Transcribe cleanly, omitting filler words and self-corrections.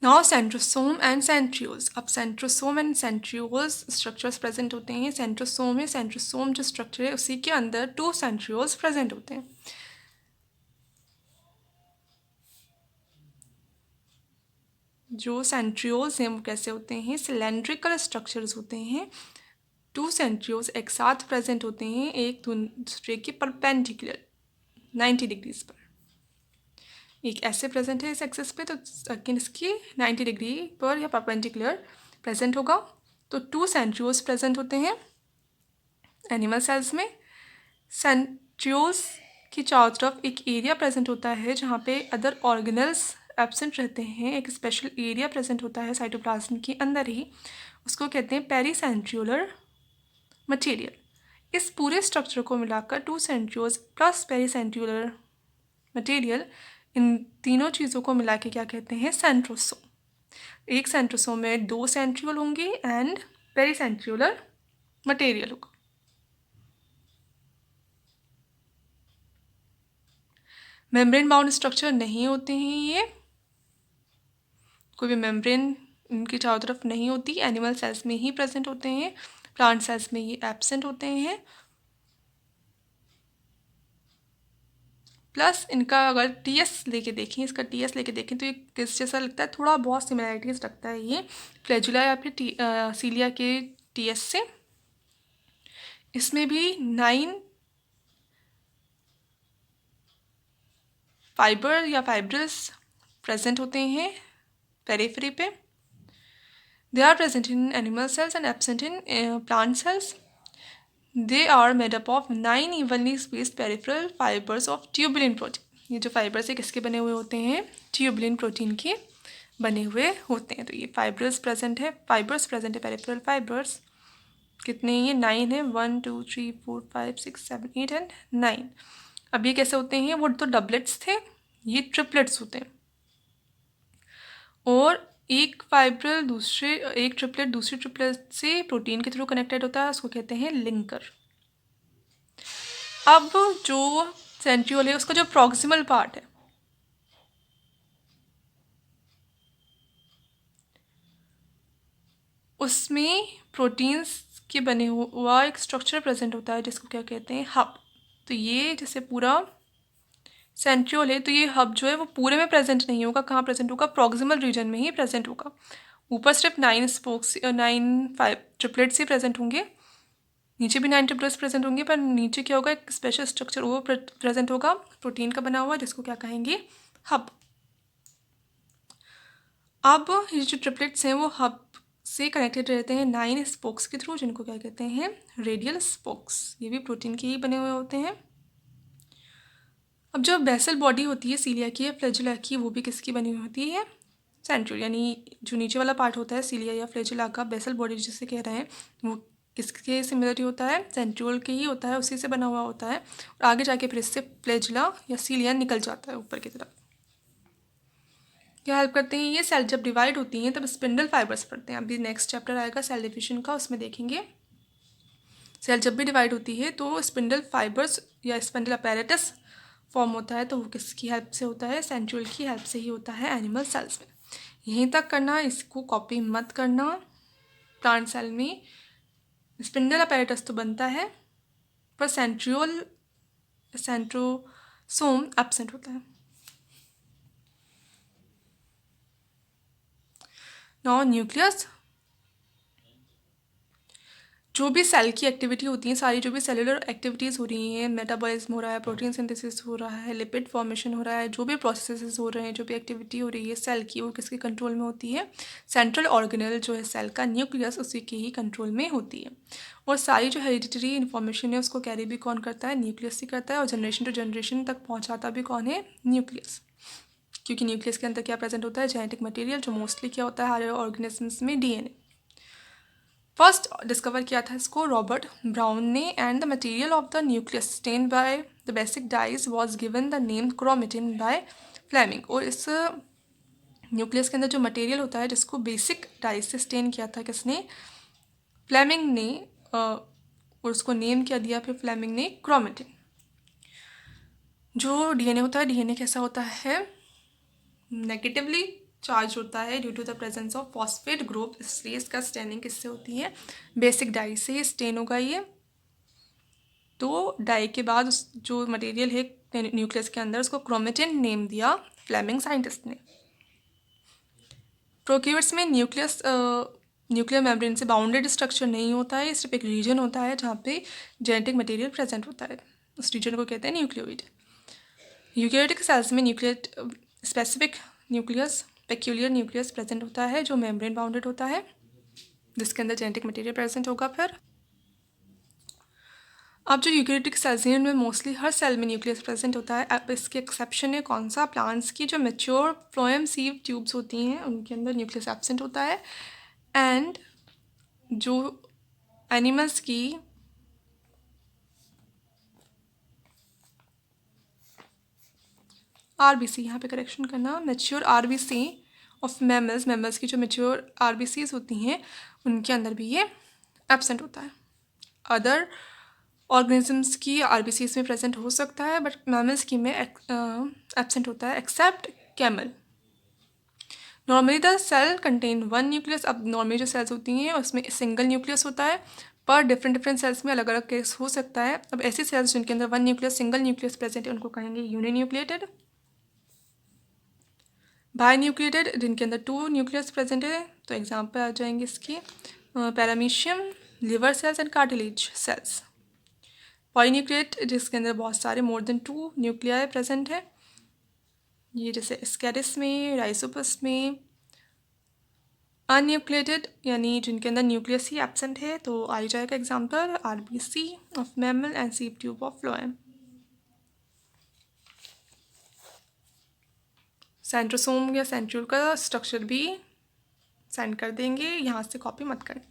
Now centrosome and centrioles. अब centrosome and centrioles structures present होते हैं। सेंट्रोसोम है, सेंट्रोसोम जो स्ट्रक्चर है उसी के अंदर 2 सेंट्रियोल्स प्रेजेंट होते हैं। जो सेंट्रियोल्स हैं वो कैसे होते हैं, सिलेंड्रिकल स्ट्रक्चर्स होते हैं। 2 सेंट्रियोल्स एक साथ प्रेजेंट होते हैं, एक दूसरे के परपेंडिकुलर 90 डिग्रीज पर। एक ऐसे प्रेजेंट है इस एक्सिस पे, तो सेकेंड इसकी 90 डिग्री पर या परपेंडिकुलर प्रेजेंट होगा। तो 2 सेंट्रियोल्स प्रेजेंट होते हैं एनिमल सेल्स में। सेंट्रियोल्स की चारों तरफ एक एरिया प्रेजेंट होता है जहाँ पे अदर ऑर्गेनल्स एब्सेंट रहते हैं। एक स्पेशल एरिया प्रेजेंट होता है साइटोप्लाज्म के अंदर ही, उसको कहते हैं पेरीसेंट्रियोलर मटेरियल। इस पूरे स्ट्रक्चर को मिलाकर 2 सेंट्रियोल्स प्लस पेरीसेंट्रियोलर मटेरियल, इन तीनों चीज़ों को मिला के क्या कहते हैं, सेंट्रोसोम। एक सेंट्रोसोम में 2 सेंट्रियोल होंगे एंड पेरीसेंट्रियोलर मटेरियल होगा। मेम्ब्रेन बाउंड स्ट्रक्चर नहीं होते हैं ये, कोई भी मेम्ब्रेन इनकी चारों तरफ नहीं होती, एनिमल सेल्स में ही प्रेजेंट होते हैं, प्लांट सेल्स में ये एब्सेंट होते हैं। प्लस इनका अगर टीएस लेके देखें, इसका टीएस लेके देखें तो ये किस जैसा लगता है, थोड़ा बहुत सिमिलैरिटीज रखता है ये फ्लैजुला या फिर सीलिया के टीएस से। इसमें भी 9 फाइबर या फाइब्रस प्रेजेंट होते हैं पेरिफेरी पे। They are present in animal cells and absent in plant cells. They are made up of 9 evenly spaced peripheral fibres of tubulin protein. ये जो फाइबर्स है किसके बने हुए होते हैं, ट्यूबुलिन प्रोटीन के बने हुए होते हैं। तो ये फाइबर्स प्रेजेंट है पेरिफेरल फाइबर्स। कितने, ये 9 है, 1 2 3 4 5 6 7 8 एंड 9। अब ये कैसे होते हैं, वो तो डबलेट्स थे, ये ट्रिपलेट्स होते हैं। और एक ट्रिपलेट दूसरे ट्रिपलेट से प्रोटीन के थ्रू कनेक्टेड होता है, उसको कहते हैं लिंकर। अब जो सेंट्रियोल है उसका जो प्रॉक्सिमल पार्ट है, उसमें प्रोटीन्स के बने हुआ एक स्ट्रक्चर प्रेजेंट होता है जिसको क्या कहते हैं, हब। तो ये जैसे पूरा सेंट्रियोल है, तो ये हब जो है वो पूरे में प्रेजेंट नहीं होगा, कहाँ प्रेजेंट होगा, प्रॉक्सिमल रीजन में ही प्रेजेंट होगा। ऊपर सिर्फ 9 स्पोक्स 9 5 ट्रिपलेट्स ही प्रेजेंट होंगे, नीचे भी 9 ट्रिपलेट्स प्रेजेंट होंगे, पर नीचे क्या होगा, एक स्पेशल स्ट्रक्चर वो प्रेजेंट होगा प्रोटीन का बना हुआ, जिसको क्या कहेंगे, हब। अब ये जो ट्रिपलेट्स हैं वो हब से कनेक्टेड रहते हैं 9 स्पोक्स के थ्रू, जिनको क्या कहते हैं, रेडियल स्पोक्स। ये भी प्रोटीन के ही बने हुए होते हैं। अब जो बेसल बॉडी होती है सीलिया की या फ्लैजुला की, वो भी किसकी बनी हुई होती है, सेंट्रियोल। यानी जो नीचे वाला पार्ट होता है सीलिया या फ्लैजुला का, बेसल बॉडी जिसे कह रहे हैं, वो किसके सिमिलर होता है, सेंट्रियोल के ही होता है, उसी से बना हुआ होता है। और आगे जाके फिर इससे फ्लैजुला या सीलिया निकल जाता है ऊपर की तरफ। क्या हेल्प करते हैं ये, सेल जब डिवाइड होती हैं तब स्पिंडल फाइबर्स पड़ते हैं। अभी नेक्स्ट चैप्टर आएगा सेल डिविजन का, उसमें देखेंगे सेल जब भी डिवाइड होती है तो स्पिंडल फाइबर्स या स्पिंडल अपैरेटस फॉर्म होता है, तो वो किसकी हेल्प से होता है, सेंट्रियोल की हेल्प से ही होता है एनिमल सेल्स में। यहीं तक करना, इसको कॉपी मत करना। प्लांट सेल में स्पिंडल अपैरेटस तो बनता है, पर सेंट्रोसोम एब्सेंट होता है। Now nucleus. जो भी सेल की एक्टिविटी होती है, सारी जो भी सेलुलर एक्टिविटीज़ हो रही हैं, मेटाबॉलिज्म हो रहा है, प्रोटीन सिंथेसिस हो रहा है, लिपिड फॉर्मेशन हो रहा है, जो भी प्रोसेसेस हो रहे हैं, जो भी एक्टिविटी हो रही है सेल की, वो किसके कंट्रोल में होती है, सेंट्रल ऑर्गेनल जो है सेल का न्यूक्लियस, उसी के ही कंट्रोल में होती है। और सारी जो हेरिडिटरी इन्फॉर्मेशन है उसको कैरी भी कौन करता है, न्यूक्लियस ही करता है। और जनरेशन टू जनरेशन तक पहुँचाता भी कौन है, न्यूक्लियस। क्योंकि न्यूक्लियस के अंदर क्या प्रेजेंट होता है, जेनेटिक मटेरियल, जो मोस्टली क्या होता है हर ऑर्गेनिजम्स में, डीएनए। फर्स्ट डिस्कवर किया था इसको रॉबर्ट ब्राउन ने, and the material of the nucleus stained by the basic dyes was given the name chromatin by Fleming. और इस न्यूक्लियस के अंदर जो मटेरियल होता है जिसको बेसिक डाइज से स्टेन किया था किसने, फ्लेमिंग ने, और उसको नेम क्या दिया फिर फ्लेमिंग ने, क्रोमेटिन। जो डीएनए होता है, डीएनए कैसा होता है, नेगेटिवली चार्ज होता है due to the presence of phosphate group, इसलिए इसका स्टेनिंग किससे होती है, बेसिक डाई से स्टेन होगा ये। तो डाई के बाद उस जो मटेरियल है न्यूक्लियस के अंदर उसको क्रोमेटिन नेम दिया फ्लेमिंग साइंटिस्ट ने। प्रोकैरियोट्स में न्यूक्लियर मेम्ब्रेन से बाउंडेड स्ट्रक्चर नहीं होता है, सिर्फ एक रीजन होता है जहाँ पे जेनेटिक मटेरियल प्रेजेंट होता है, उस रीजन को कहते हैं न्यूक्लियोइड। यूकेरियोटिक सेल्स में nuclear specific nucleus peculiar nucleus present होता है जो मेम्ब्रेन बाउंडेड होता है, जिसके अंदर जेनेटिक मटेरियल प्रेजेंट होगा। फिर अब जो यूकेरियोटिक सेल्स हैं उनमें मोस्टली हर सेल में न्यूक्लियस प्रेजेंट होता है। अब इसके एक्सेप्शन है कौन सा, प्लांट्स की जो मेच्योर फ्लोएम सीव ट्यूब्स होती हैं उनके अंदर न्यूक्लियस एब्सेंट होता है। एंड जो एनिमल्स की आरबीसी, यहाँ पे करेक्शन करना, मेच्योर आरबीसी ऑफ मैमल्स की जो मेच्योर आरबीसीज होती हैं उनके अंदर भी ये एब्सेंट होता है। अदर ऑर्गेनिजम्स की आरबीसीज में प्रेजेंट हो सकता है बट मैमल्स की में एब्सेंट होता है except camel. Normally the cell contain one nucleus. अब नॉर्मली जो सेल्स होती हैं उसमें सिंगल न्यूक्लियस होता है, पर डिफरेंट सेल्स में अलग अलग केस हो सकता है। अब ऐसी सेल्स जिनके अंदर one nucleus single nucleus present है उनको कहेंगे यूनिन्यूक्लिएटेड। बाई न्यूक्लिएटेड जिनके अंदर टू न्यूक्लियस प्रेजेंट है, तो एग्जाम्पल आ जाएंगे इसकी paramecium, liver cells and cartilage cells. Polynucleate जिसके अंदर बहुत सारे more than two nuclei present है, ये जैसे स्कैरिस में, राइसोपस में। अनन्यूक्लिएटेड यानी जिनके अंदर न्यूक्लियस ही एब्सेंट है, तो आ जाएगा example RBC of mammal and sieve tube of phloem. Centrosome या सेंट्रियोल का स्ट्रक्चर भी सेंड कर देंगे, यहाँ से कॉपी मत करें।